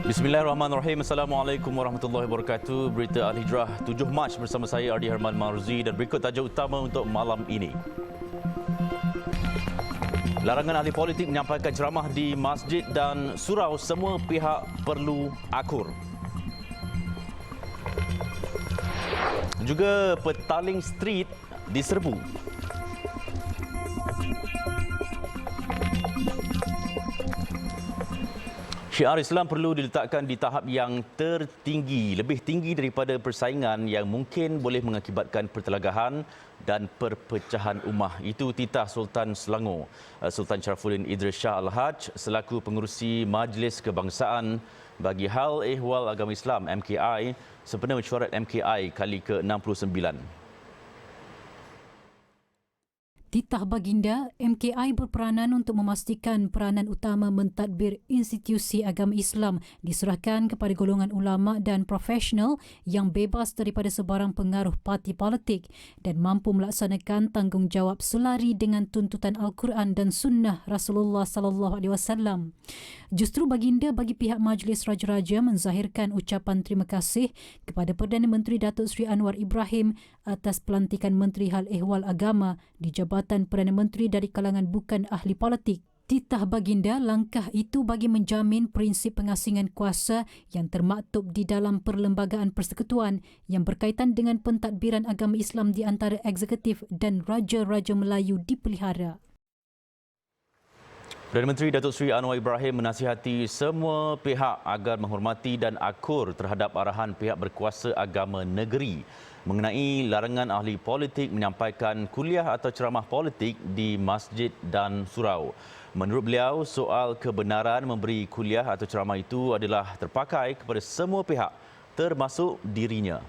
Bismillahirrahmanirrahim. Assalamualaikum warahmatullahi wabarakatuh. Berita Al-Hijrah 7 Mac bersama saya Ardi Herman Marzi dan berikut tajuk utama untuk malam ini. Larangan ahli politik menyampaikan ceramah di masjid dan surau, semua pihak perlu akur. Juga Petaling Street diserbu. Syiar Islam perlu diletakkan di tahap yang tertinggi, lebih tinggi daripada persaingan yang mungkin boleh mengakibatkan pertelagahan dan perpecahan ummah. Itu titah Sultan Selangor, Sultan Sharafuddin Idris Shah Al-Haj selaku pengerusi Majlis Kebangsaan bagi Hal Ehwal Agama Islam MKI sempena mesyuarat MKI kali ke-69. Titah baginda, MKI berperanan untuk memastikan peranan utama mentadbir institusi agama Islam diserahkan kepada golongan ulama dan profesional yang bebas daripada sebarang pengaruh parti politik dan mampu melaksanakan tanggungjawab selari dengan tuntutan Al-Quran dan Sunnah Rasulullah sallallahu alaihi wasallam. Justru baginda bagi pihak Majlis Raja-Raja menzahirkan ucapan terima kasih kepada Perdana Menteri Datuk Seri Anwar Ibrahim atas pelantikan Menteri Hal Ehwal Agama di Jabatan Perdana Menteri dari kalangan bukan ahli politik. Titah baginda, langkah itu bagi menjamin prinsip pengasingan kuasa yang termaktub di dalam Perlembagaan Persekutuan yang berkaitan dengan pentadbiran agama Islam di antara eksekutif dan Raja-Raja Melayu dipelihara. Perdana Menteri Datuk Seri Anwar Ibrahim menasihati semua pihak agar menghormati dan akur terhadap arahan pihak berkuasa agama negeri mengenai larangan ahli politik menyampaikan kuliah atau ceramah politik di masjid dan surau. Menurut beliau, soal kebenaran memberi kuliah atau ceramah itu adalah terpakai kepada semua pihak, termasuk dirinya.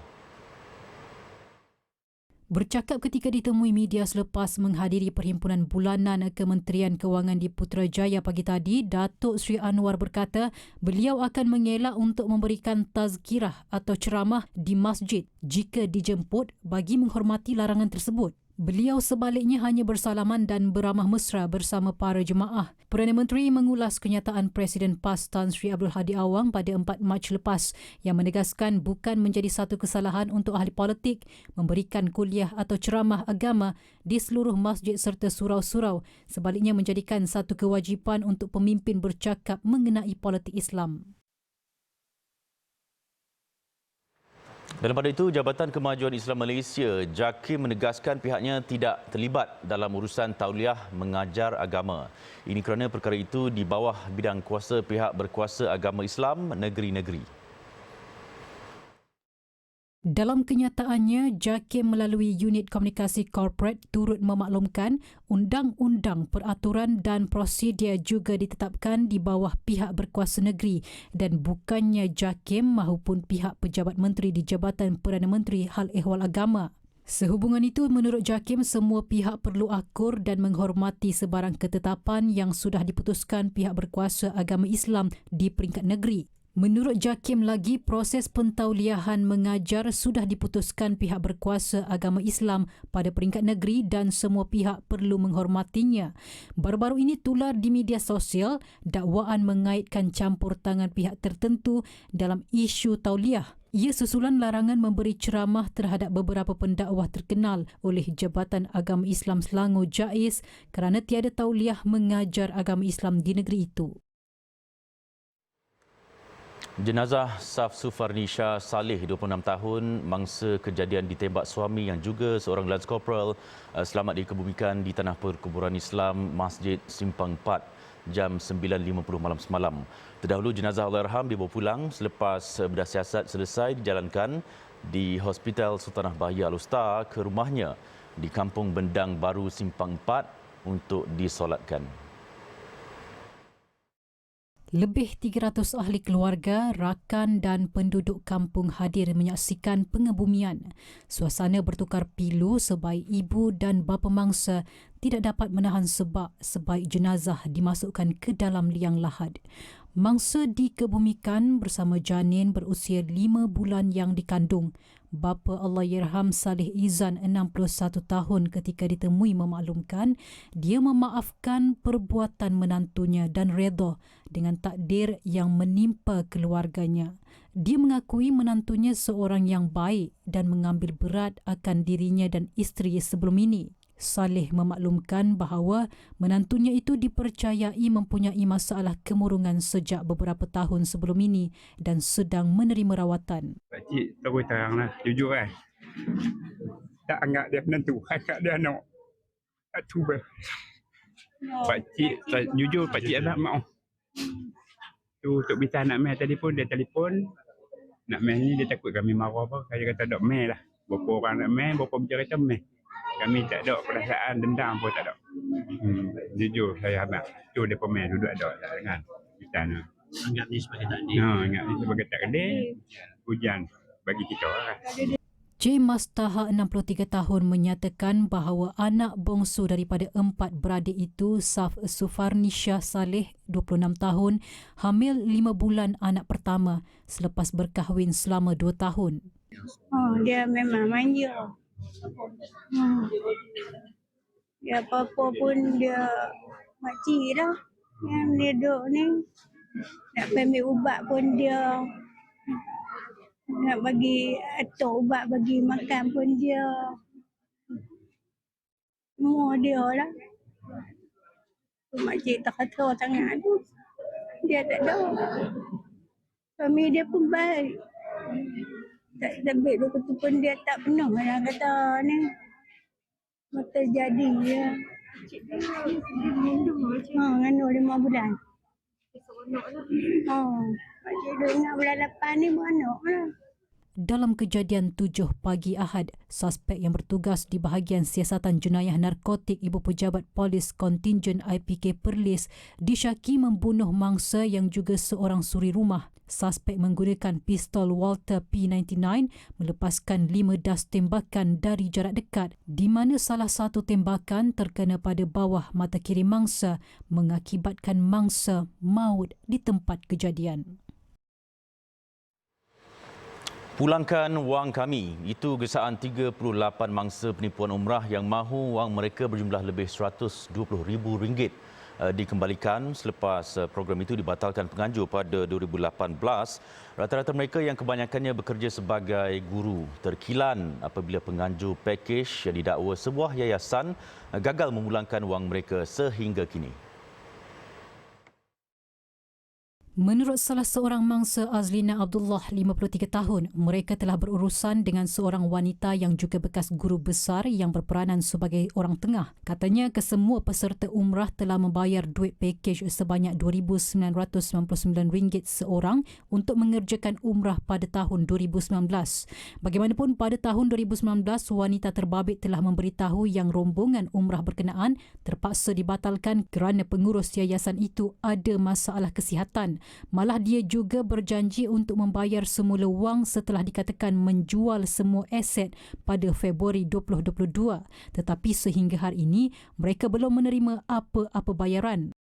Bercakap ketika ditemui media selepas menghadiri perhimpunan bulanan Kementerian Kewangan di Putrajaya pagi tadi, Datuk Seri Anwar berkata beliau akan mengelak untuk memberikan tazkirah atau ceramah di masjid jika dijemput bagi menghormati larangan tersebut. Beliau sebaliknya hanya bersalaman dan beramah mesra bersama para jemaah. Perdana Menteri mengulas kenyataan Presiden PAS Tan Sri Abdul Hadi Awang pada 4 Mac lepas yang menegaskan bukan menjadi satu kesalahan untuk ahli politik memberikan kuliah atau ceramah agama di seluruh masjid serta surau-surau, sebaliknya menjadikan satu kewajipan untuk pemimpin bercakap mengenai politik Islam. Dalam pada itu, Jabatan Kemajuan Islam Malaysia JAKIM menegaskan pihaknya tidak terlibat dalam urusan tauliah mengajar agama. Ini kerana perkara itu di bawah bidang kuasa pihak berkuasa agama Islam negeri-negeri. Dalam kenyataannya, JAKIM melalui Unit Komunikasi Korporat turut memaklumkan undang-undang, peraturan dan prosedur juga ditetapkan di bawah pihak berkuasa negeri dan bukannya JAKIM maupun pihak pejabat menteri di Jabatan Perdana Menteri Hal Ehwal Agama. Sehubungan itu, menurut JAKIM, semua pihak perlu akur dan menghormati sebarang ketetapan yang sudah diputuskan pihak berkuasa agama Islam di peringkat negeri. Menurut JAKIM lagi, proses pentauliahan mengajar sudah diputuskan pihak berkuasa agama Islam pada peringkat negeri dan semua pihak perlu menghormatinya. Baru-baru ini tular di media sosial dakwaan mengaitkan campur tangan pihak tertentu dalam isu tauliah. Ia susulan larangan memberi ceramah terhadap beberapa pendakwah terkenal oleh Jabatan Agama Islam Selangor JAIS kerana tiada tauliah mengajar agama Islam di negeri itu. Jenazah Safsu Farnisha Saleh, 26 tahun, mangsa kejadian ditembak suami yang juga seorang Lance Corporal selamat dikebumikan di Tanah Perkuburan Islam Masjid Simpang 4 jam 9.50 malam semalam. Terdahulu jenazah Allahyarham dibawa pulang selepas bedah siasat selesai dijalankan di Hospital Sultanah Bahia Al-Usta ke rumahnya di Kampung Bendang Baru Simpang 4 untuk disolatkan. Lebih 300 ahli keluarga, rakan dan penduduk kampung hadir menyaksikan pengebumian. Suasana bertukar pilu sebaik ibu dan bapa mangsa tidak dapat menahan sebab jenazah dimasukkan ke dalam liang lahat. Mangsa dikebumikan bersama janin berusia 5 bulan yang dikandung. Bapa Allahyarham Saleh Izan 61 tahun ketika ditemui memaklumkan dia memaafkan perbuatan menantunya dan redha dengan takdir yang menimpa keluarganya. Dia mengakui menantunya seorang yang baik dan mengambil berat akan dirinya dan isteri sebelum ini. Saleh memaklumkan bahawa menantunya itu dipercayai mempunyai masalah kemurungan sejak beberapa tahun sebelum ini dan sedang menerima rawatan. Pakcik terus teranglah, jujur kan. Tak anggap dia menantu, anggap dia anak. Tak cuba. Pakcik, jujur pakcik ada maaf. Tu untuk bisa nak main telefon, dia telefon. Nak main ni dia takut kami marah apa. Saya kata tak main lah. Berapa orang nak main, berapa bicara kata main. Kami tak ada perasaan dendam pun tak ada. Jujur saya nak. Tu dia pemain duduk ada dengan kita ni. Anggap ni sebagai takdir. Anggap ni sebagai takdir. Hujan bagi kita lah. J. Mastaha 63 tahun menyatakan bahawa anak bongsu daripada 4 beradik itu, Saf Sufarnisha Saleh 26 tahun, hamil 5 bulan anak pertama selepas berkahwin selama 2 tahun. Dia memang manja. Dia apa-apa pun dia makcik dah. Yang dia duduk ni. Nak ambil ubat pun dia. Nak bagi atuk ubat bagi makan pun dia. Semua dia lah. Makcik tak kata sangat tu. Dia tak ada. Suami dia pun baik. Tak lebih dua tu pun dia tak penuh lah kata ni. Mata jadi ya. Ngandung 5 bulan. Makcik duk ingat bulan 8 ni beranak lah. Dalam kejadian 7 pagi Ahad, suspek yang bertugas di bahagian siasatan jenayah narkotik Ibu Pejabat Polis Kontingen IPK Perlis disyaki membunuh mangsa yang juga seorang suri rumah. Suspek menggunakan pistol Walter P99 melepaskan 5 das tembakan dari jarak dekat di mana salah satu tembakan terkena pada bawah mata kiri mangsa mengakibatkan mangsa maut di tempat kejadian. Pulangkan wang kami. Itu gesaan 38 mangsa penipuan umrah yang mahu wang mereka berjumlah lebih RM120,000 dikembalikan selepas program itu dibatalkan penganjur pada 2018. Rata-rata mereka yang kebanyakannya bekerja sebagai guru terkilan apabila penganjur pakej yang didakwa sebuah yayasan gagal memulangkan wang mereka sehingga kini. Menurut salah seorang mangsa Azlina Abdullah, 53 tahun, mereka telah berurusan dengan seorang wanita yang juga bekas guru besar yang berperanan sebagai orang tengah. Katanya kesemua peserta umrah telah membayar duit pakej sebanyak RM2,999 seorang untuk mengerjakan umrah pada tahun 2019. Bagaimanapun pada tahun 2019, wanita terbabit telah memberitahu yang rombongan umrah berkenaan terpaksa dibatalkan kerana pengurus yayasan itu ada masalah kesihatan. Malah dia juga berjanji untuk membayar semula wang setelah dikatakan menjual semua aset pada Februari 2022. Tetapi sehingga hari ini, mereka belum menerima apa-apa bayaran.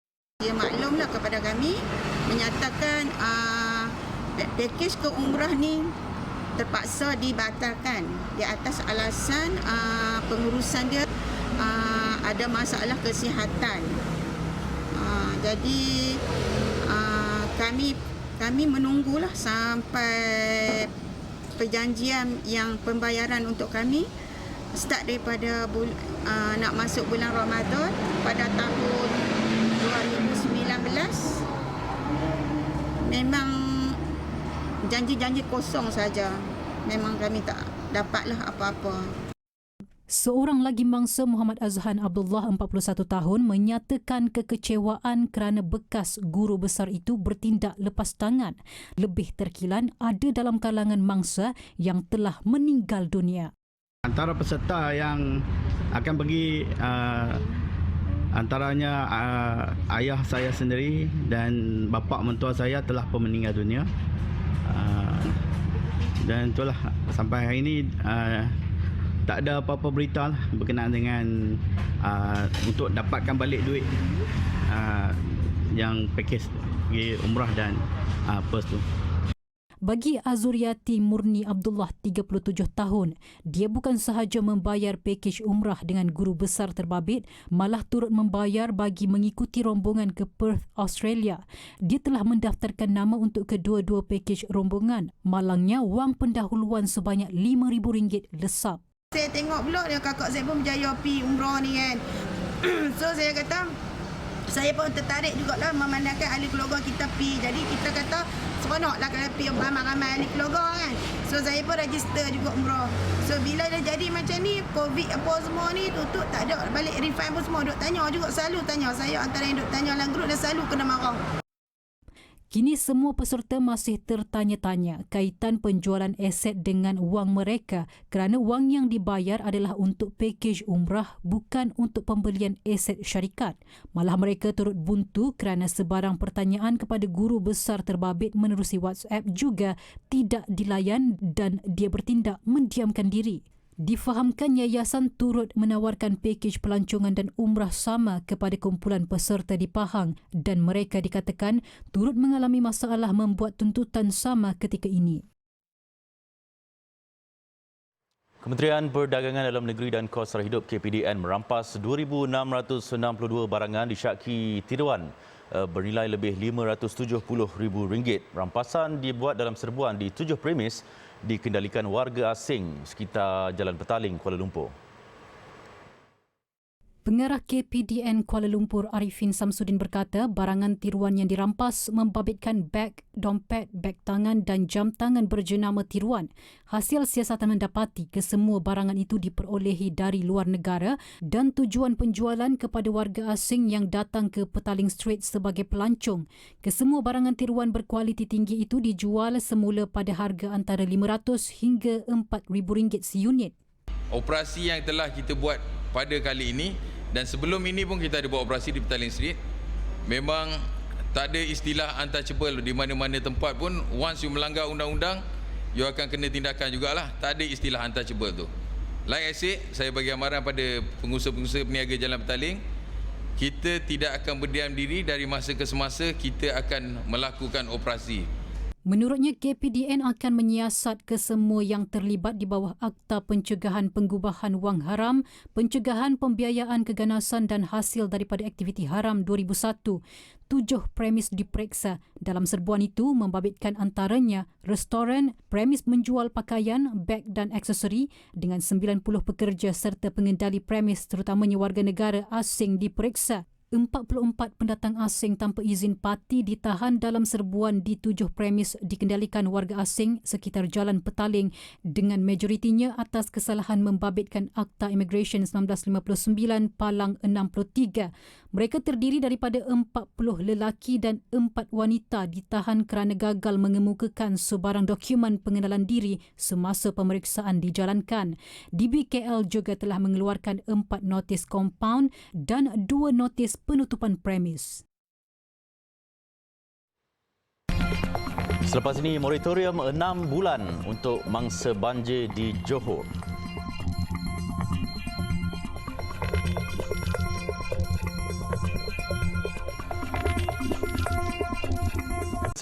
Dia maklumlah kepada kami menyatakan pakej ke umrah ni terpaksa dibatalkan di atas alasan pengurusan dia ada masalah kesihatan. Jadi kami menunggulah sampai perjanjian yang pembayaran untuk kami start daripada nak masuk bulan Ramadan pada tahun 2019. Memang janji-janji kosong saja. Memang kami tak dapatlah apa-apa. Seorang lagi mangsa Muhammad Azhan Abdullah 41 tahun menyatakan kekecewaan kerana bekas guru besar itu bertindak lepas tangan. Lebih terkilan ada dalam kalangan mangsa yang telah meninggal dunia. Antara peserta yang akan pergi antaranya ayah saya sendiri dan bapa mentua saya telah pun meninggal dunia. Dan itulah sampai hari ini tak ada apa-apa berita lah berkenaan dengan untuk dapatkan balik duit yang pakej. pergi umrah dan Perth tu. Bagi Azuriati Murni Abdullah, 37 tahun, dia bukan sahaja membayar pakej umrah dengan guru besar terbabit, malah turut membayar bagi mengikuti rombongan ke Perth, Australia. Dia telah mendaftarkan nama untuk kedua-dua pakej rombongan. Malangnya, wang pendahuluan sebanyak RM5,000 lesap. Saya tengok pula dia kakak saya pun berjaya pergi umrah ni kan. So saya kata, saya pun tertarik jugalah memandangkan ahli keluarga kita pergi. Jadi kita kata seronoklah kalau pergi ramai-ramai ahli keluarga kan. So saya pun register juga umrah. So bila dah jadi macam ni, COVID apa semua ni tutup, tak ada balik refund pun semua. Duk tanya juga, selalu tanya. Saya antara yang duk tanya dalam grup dah selalu kena marah. Kini semua peserta masih tertanya-tanya kaitan penjualan aset dengan wang mereka kerana wang yang dibayar adalah untuk pakej umrah, bukan untuk pembelian aset syarikat. Malah mereka turut buntu kerana sebarang pertanyaan kepada guru besar terbabit menerusi WhatsApp juga tidak dilayan dan dia bertindak mendiamkan diri. Difahamkan yayasan turut menawarkan pakej pelancongan dan umrah sama kepada kumpulan peserta di Pahang dan mereka dikatakan turut mengalami masalah membuat tuntutan sama ketika ini. Kementerian Perdagangan Dalam Negeri dan Kos Sara Hidup KPDN merampas 2,662 barangan disyaki tiruan bernilai lebih RM570,000. Rampasan dibuat dalam serbuan di 7 premis dikendalikan warga asing sekitar Jalan Petaling, Kuala Lumpur. Pengarah KPDN Kuala Lumpur Arifin Samsudin berkata barangan tiruan yang dirampas membabitkan beg, dompet, beg tangan dan jam tangan berjenama tiruan. Hasil siasatan mendapati kesemua barangan itu diperolehi dari luar negara dan tujuan penjualan kepada warga asing yang datang ke Petaling Strait sebagai pelancong. Kesemua barangan tiruan berkualiti tinggi itu dijual semula pada harga antara RM500 hingga RM4,000 seunit. Operasi yang telah kita buat pada kali ini dan sebelum ini pun kita ada buat operasi di Petaling Street. Memang tak ada istilah untouchable di mana-mana tempat pun. Once you melanggar undang-undang, you akan kena tindakan jugalah. Tak ada istilah untouchable tu. Like I said, saya bagi amaran pada pengusaha-pengusaha peniaga Jalan Petaling, kita tidak akan berdiam diri, dari masa ke semasa kita akan melakukan operasi. Menurutnya, KPDN akan menyiasat kesemua yang terlibat di bawah Akta Pencegahan Pengubahan Wang Haram, Pencegahan Pembiayaan Keganasan dan Hasil daripada Aktiviti Haram 2001. 7 premis diperiksa. Dalam serbuan itu membabitkan antaranya restoran, premis menjual pakaian, beg dan aksesori dengan 90 pekerja serta pengendali premis terutamanya warga negara asing diperiksa. 44 pendatang asing tanpa izin parti ditahan dalam serbuan di 7 premis dikendalikan warga asing sekitar Jalan Petaling dengan majoritinya atas kesalahan membabitkan Akta Immigration 1959 Palang 63. Mereka terdiri daripada 40 lelaki dan 4 wanita ditahan kerana gagal mengemukakan sebarang dokumen pengenalan diri semasa pemeriksaan dijalankan. DBKL juga telah mengeluarkan 4 notis kompaun dan 2 notis penutupan premis. Selepas ini, moratorium 6 bulan untuk mangsa banjir di Johor.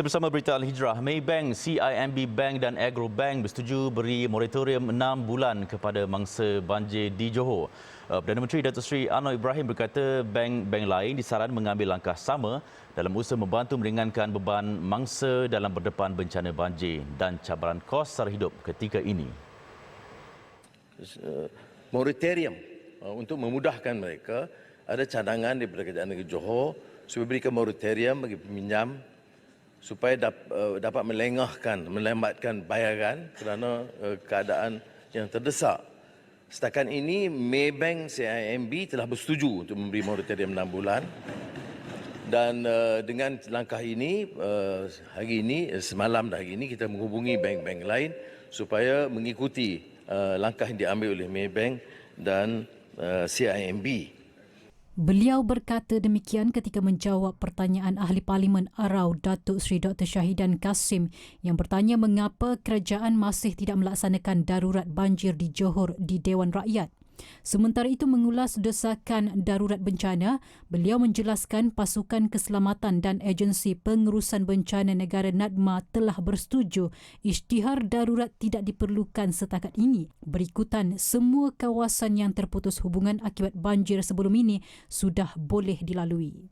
Bersama Berita Al-Hijrah, Maybank, CIMB Bank dan Agro Bank bersetuju beri moratorium 6 bulan kepada mangsa banjir di Johor. Perdana Menteri Datuk Seri Anwar Ibrahim berkata bank-bank lain disaran mengambil langkah sama dalam usaha membantu meringankan beban mangsa dalam berdepan bencana banjir dan cabaran kos sara hidup ketika ini. Moratorium untuk memudahkan mereka, ada cadangan daripada Kerajaan Negeri Johor supaya berikan moratorium bagi peminjam supaya dapat melambatkan bayaran kerana keadaan yang terdesak. Setakat ini, Maybank CIMB telah bersetuju untuk memberi moratorium 6 bulan. Dan dengan langkah ini, hari ini, semalam dan hari ini, kita menghubungi bank-bank lain supaya mengikuti langkah yang diambil oleh Maybank dan CIMB. Beliau berkata demikian ketika menjawab pertanyaan Ahli Parlimen Arau Datuk Seri Dr. Syahidan Kasim yang bertanya mengapa kerajaan masih tidak melaksanakan darurat banjir di Johor di Dewan Rakyat. Sementara itu mengulas desakan darurat bencana, beliau menjelaskan pasukan keselamatan dan agensi pengurusan bencana negara NADMA telah bersetuju isytihar darurat tidak diperlukan setakat ini. Berikutan, semua kawasan yang terputus hubungan akibat banjir sebelum ini sudah boleh dilalui.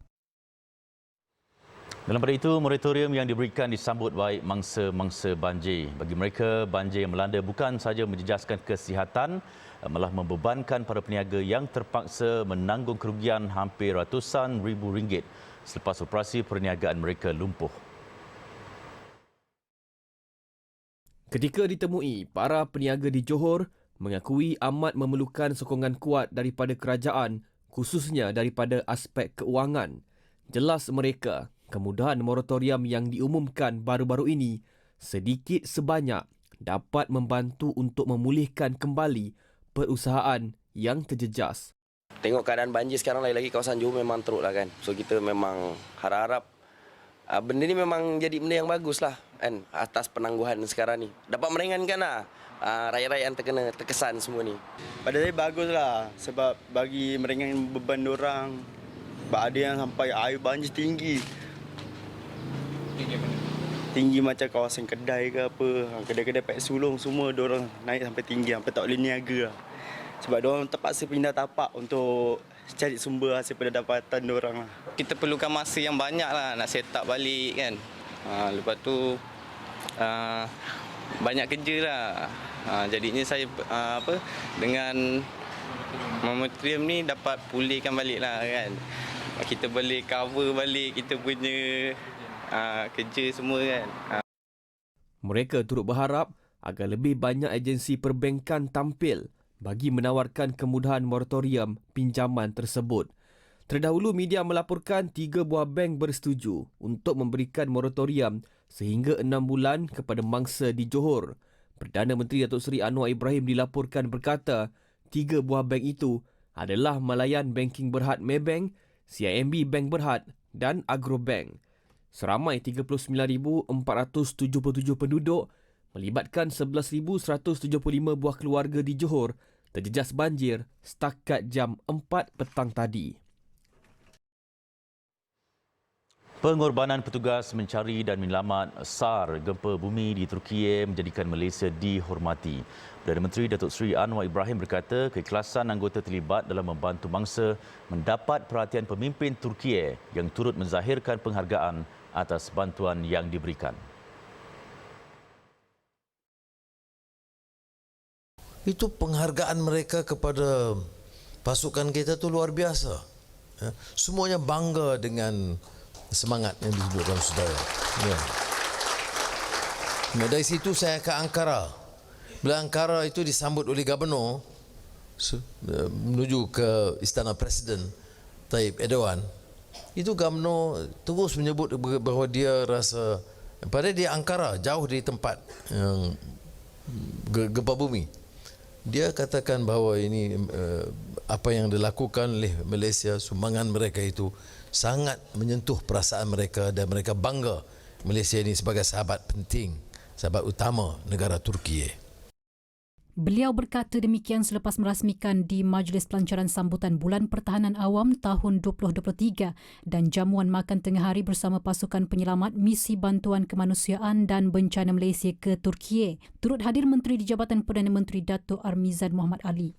Dalam pada itu, moratorium yang diberikan disambut baik mangsa-mangsa banjir. Bagi mereka, banjir yang melanda bukan sahaja menjejaskan kesihatan, malah membebankan para peniaga yang terpaksa menanggung kerugian hampir ratusan ribu ringgit selepas operasi perniagaan mereka lumpuh. Ketika ditemui, para peniaga di Johor mengakui amat memerlukan sokongan kuat daripada kerajaan, khususnya daripada aspek keuangan. Jelas mereka, kemudahan moratorium yang diumumkan baru-baru ini sedikit sebanyak dapat membantu untuk memulihkan kembali perusahaan yang terjejas. Tengok keadaan banjir sekarang, lagi-lagi kawasan Johor memang teruk lah kan. So kita memang harap-harap benda ni memang jadi benda yang bagus lah kan, atas penangguhan sekarang ni. Dapat meringankan lah rakyat-rakyat yang terkesan semua ni. Pada saya bagus lah sebab bagi meringankan beban orang. Sebab ada yang sampai air banjir tinggi. Tinggi macam kawasan kedai ke apa, kedai-kedai Pek Sulong semua diorang naik sampai tinggi, sampai tak boleh niaga lah. Sebab diorang terpaksa pindah tapak untuk cari sumber hasil pendapatan diorang lah. Kita perlukan masa yang banyak lah nak set up balik kan. Lepas tu banyak kerja lah. Jadinya saya dengan moratorium ni dapat pulihkan balik lah kan. Kita boleh cover balik kita punya kerja semua kan. Mereka turut berharap agar lebih banyak agensi perbankan tampil bagi menawarkan kemudahan moratorium pinjaman tersebut. Terdahulu media melaporkan 3 buah bank bersetuju untuk memberikan moratorium sehingga 6 bulan kepada mangsa di Johor. Perdana Menteri Datuk Seri Anwar Ibrahim dilaporkan berkata 3 buah bank itu adalah Malayan Banking Berhad Maybank, CIMB Bank Berhad dan Agrobank. Seramai 39,477 penduduk melibatkan 11,175 buah keluarga di Johor terjejas banjir setakat jam 4 petang tadi. Pengorbanan petugas mencari dan menyelamat SAR gempa bumi di Turkiye menjadikan Malaysia dihormati. Perdana Menteri Datuk Seri Anwar Ibrahim berkata keikhlasan anggota terlibat dalam membantu mangsa mendapat perhatian pemimpin Turkiye yang turut menzahirkan penghargaan atas bantuan yang diberikan. Itu penghargaan mereka kepada pasukan kita tu luar biasa. Semuanya bangga dengan semangat yang ditunjukkan saudara. Dari situ saya ke Ankara. Bila Ankara itu disambut oleh Gubernur menuju ke Istana Presiden Tayyip Erdogan, itu Gubernur terus menyebut bahawa dia rasa, padahal dia Ankara, jauh dari tempat gempa bumi. Dia katakan bahawa ini apa yang dilakukan oleh Malaysia, sumbangan mereka itu sangat menyentuh perasaan mereka dan mereka bangga Malaysia ini sebagai sahabat penting, sahabat utama negara Turkiye. Beliau berkata demikian selepas merasmikan di Majlis Pelancaran Sambutan Bulan Pertahanan Awam tahun 2023 dan jamuan makan tengah hari bersama pasukan penyelamat Misi Bantuan Kemanusiaan dan Bencana Malaysia ke Turkiye. Turut hadir Menteri di Jabatan Perdana Menteri Datuk Armizan Muhammad Ali.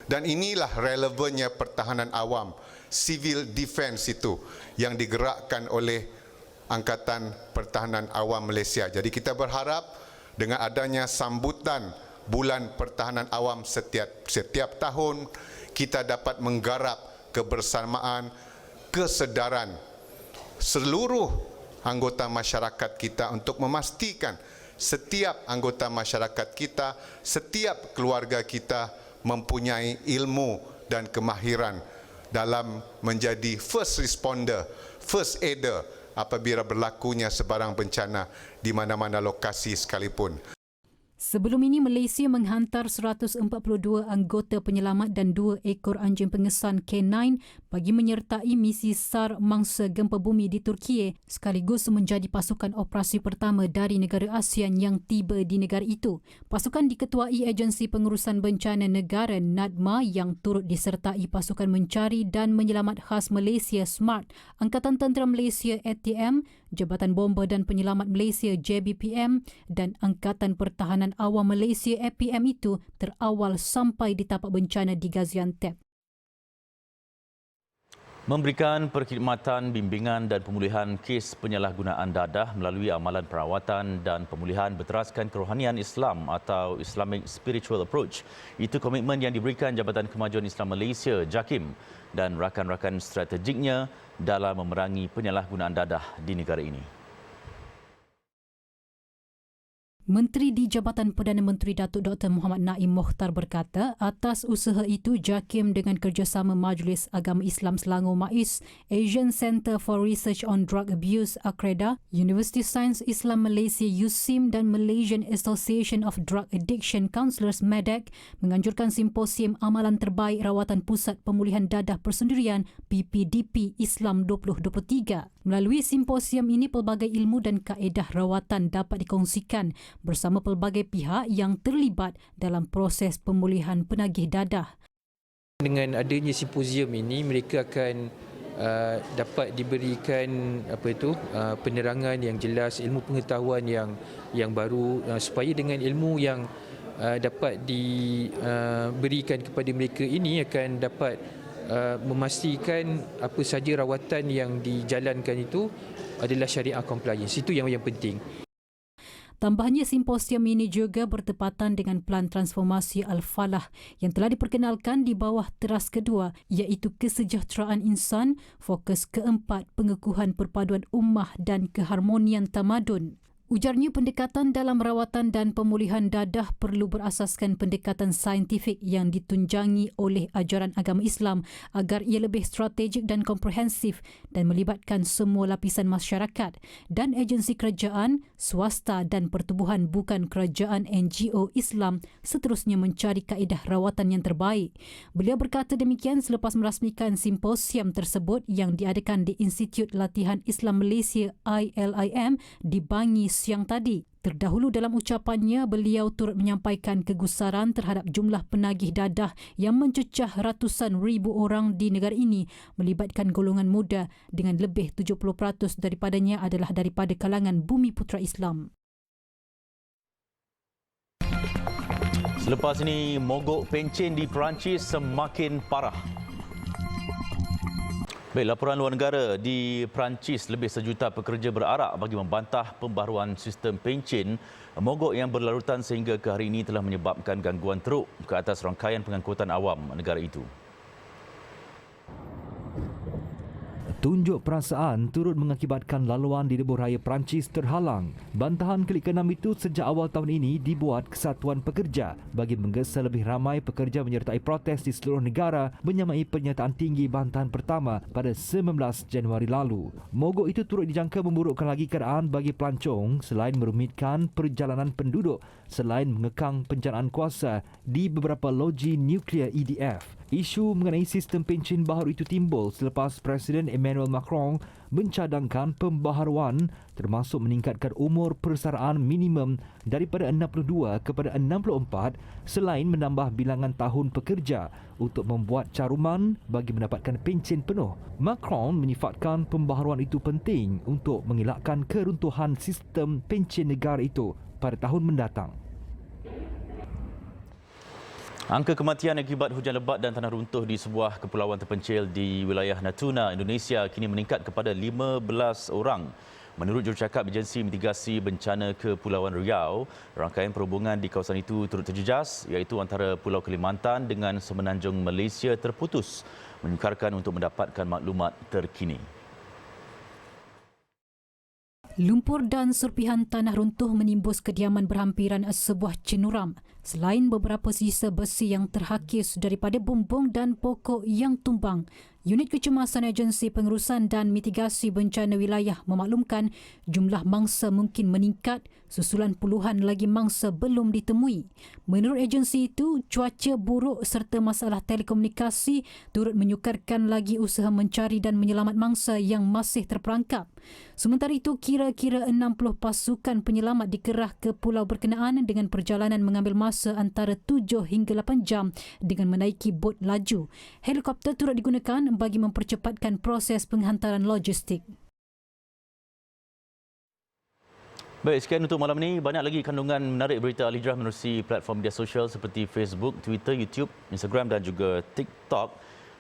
Dan inilah relevannya pertahanan awam, civil defence itu yang digerakkan oleh Angkatan Pertahanan Awam Malaysia. Jadi kita berharap dengan adanya sambutan Bulan Pertahanan Awam setiap tahun, kita dapat menggarap kebersamaan, kesedaran seluruh anggota masyarakat kita untuk memastikan setiap anggota masyarakat kita, setiap keluarga kita mempunyai ilmu dan kemahiran dalam menjadi first responder, first aider apabila berlakunya sebarang bencana di mana-mana lokasi sekalipun. Sebelum ini, Malaysia menghantar 142 anggota penyelamat dan 2 ekor anjing pengesan K9 bagi menyertai misi SAR mangsa gempa bumi di Turki sekaligus menjadi pasukan operasi pertama dari negara ASEAN yang tiba di negara itu. Pasukan diketuai Agensi Pengurusan Bencana Negara NADMA yang turut disertai Pasukan Mencari dan Menyelamat Khas Malaysia SMART, Angkatan Tentera Malaysia ATM, Jabatan Bomba dan Penyelamat Malaysia JBPM dan Angkatan Pertahanan Awam Malaysia APM itu terawal sampai di tapak bencana di Gaziantep. Memberikan perkhidmatan, bimbingan dan pemulihan kes penyalahgunaan dadah melalui amalan perawatan dan pemulihan berteraskan kerohanian Islam atau Islamic Spiritual Approach. Itu komitmen yang diberikan Jabatan Kemajuan Islam Malaysia, JAKIM, dan rakan-rakan strategiknya dalam memerangi penyalahgunaan dadah di negara ini. Menteri di Jabatan Perdana Menteri Datuk Dr. Muhammad Naim Mokhtar berkata, atas usaha itu JAKIM dengan kerjasama Majlis Agama Islam Selangor MAIS, Asian Centre for Research on Drug Abuse ACREDA, University Sains Islam Malaysia USIM dan Malaysian Association of Drug Addiction Counsellors MEDAC menganjurkan simposium amalan terbaik rawatan Pusat Pemulihan Dadah Persendirian PPDP Islam 2023. Melalui simposium ini, pelbagai ilmu dan kaedah rawatan dapat dikongsikan bersama pelbagai pihak yang terlibat dalam proses pemulihan penagih dadah. Dengan adanya simposium ini, mereka akan dapat diberikan penerangan yang jelas, ilmu pengetahuan yang baru, supaya dengan ilmu yang dapat diberikan kepada mereka ini akan dapat memastikan apa saja rawatan yang dijalankan itu adalah syariah compliance. Itu yang penting. Tambahnya, simposium ini juga bertepatan dengan Pelan Transformasi Al-Falah yang telah diperkenalkan di bawah teras kedua, iaitu kesejahteraan insan, fokus keempat, pengukuhan perpaduan ummah dan keharmonian tamadun. Ujarnya, pendekatan dalam rawatan dan pemulihan dadah perlu berasaskan pendekatan saintifik yang ditunjangi oleh ajaran agama Islam agar ia lebih strategik dan komprehensif dan melibatkan semua lapisan masyarakat dan agensi kerajaan, swasta dan pertubuhan bukan kerajaan NGO Islam seterusnya mencari kaedah rawatan yang terbaik. Beliau berkata demikian selepas merasmikan simposium tersebut yang diadakan di Institut Latihan Islam Malaysia ILIM di Bangi siang tadi. Terdahulu dalam ucapannya, beliau turut menyampaikan kegusaran terhadap jumlah penagih dadah yang mencecah ratusan ribu orang di negara ini melibatkan golongan muda dengan lebih 70% daripadanya adalah daripada kalangan bumi putera Islam. Selepas ini, mogok pencen di Perancis semakin parah. Baik, laporan luar negara. Di Perancis, lebih sejuta pekerja berarak bagi membantah pembaharuan sistem pencen. Mogok yang berlarutan sehingga ke hari ini telah menyebabkan gangguan teruk ke atas rangkaian pengangkutan awam negara itu. Tunjuk perasaan turut mengakibatkan laluan di lebuh raya Perancis terhalang. Bantahan klik ke-6 itu sejak awal tahun ini dibuat Kesatuan Pekerja bagi menggesa lebih ramai pekerja menyertai protes di seluruh negara menyamai pernyataan tinggi bantahan pertama pada 19 Januari lalu. Mogok itu turut dijangka memburukkan lagi keadaan bagi pelancong selain merumitkan perjalanan penduduk selain mengekang penjanaan kuasa di beberapa loji nuklear EDF. Isu mengenai sistem pencen baharu itu timbul selepas Presiden Emmanuel Macron mencadangkan pembaharuan termasuk meningkatkan umur persaraan minimum daripada 62 kepada 64 selain menambah bilangan tahun pekerja untuk membuat caruman bagi mendapatkan pencen penuh. Macron menyifatkan pembaharuan itu penting untuk mengelakkan keruntuhan sistem pencen negara itu pada tahun mendatang. Angka kematian akibat hujan lebat dan tanah runtuh di sebuah kepulauan terpencil di wilayah Natuna, Indonesia kini meningkat kepada 15 orang. Menurut jurucakap Agensi Mitigasi Bencana Kepulauan Riau, rangkaian perhubungan di kawasan itu turut terjejas iaitu antara Pulau Kalimantan dengan Semenanjung Malaysia terputus, menyukarkan untuk mendapatkan maklumat terkini. Lumpur dan serpihan tanah runtuh menimbus kediaman berhampiran sebuah cenuram. Selain beberapa sisa besi yang terhakis daripada bumbung dan pokok yang tumbang, Unit Kecemasan Agensi Pengurusan dan Mitigasi Bencana Wilayah memaklumkan jumlah mangsa mungkin meningkat susulan puluhan lagi mangsa belum ditemui. Menurut agensi itu, cuaca buruk serta masalah telekomunikasi turut menyukarkan lagi usaha mencari dan menyelamat mangsa yang masih terperangkap. Sementara itu, kira-kira 60 pasukan penyelamat dikerah ke pulau berkenaan dengan perjalanan mengambil masa antara 7 hingga 8 jam dengan menaiki bot laju. Helikopter turut digunakan bagi mempercepatkan proses penghantaran logistik. Baik, sekian untuk malam ini. Banyak lagi kandungan menarik berita Al Hijrah menerusi platform media sosial seperti Facebook, Twitter, YouTube, Instagram dan juga TikTok.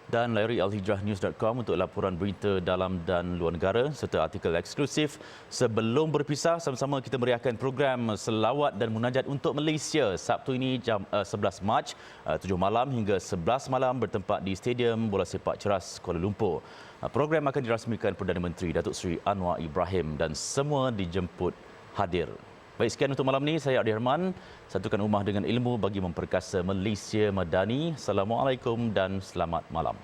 Dan layari alhijrahnews.com untuk laporan berita dalam dan luar negara serta artikel eksklusif. Sebelum berpisah, sama-sama kita meriahkan program Selawat dan Munajat untuk Malaysia. Sabtu ini jam 11 Mac, 7 malam hingga 11 malam bertempat di Stadium Bola Sepak Ceras Kuala Lumpur. Program akan dirasmikan Perdana Menteri Datuk Seri Anwar Ibrahim dan semua dijemput hadir. Baik, sekian untuk malam ini. Saya Adi Herman. Satukan ummah dengan ilmu bagi memperkasa Malaysia Madani. Assalamualaikum dan selamat malam.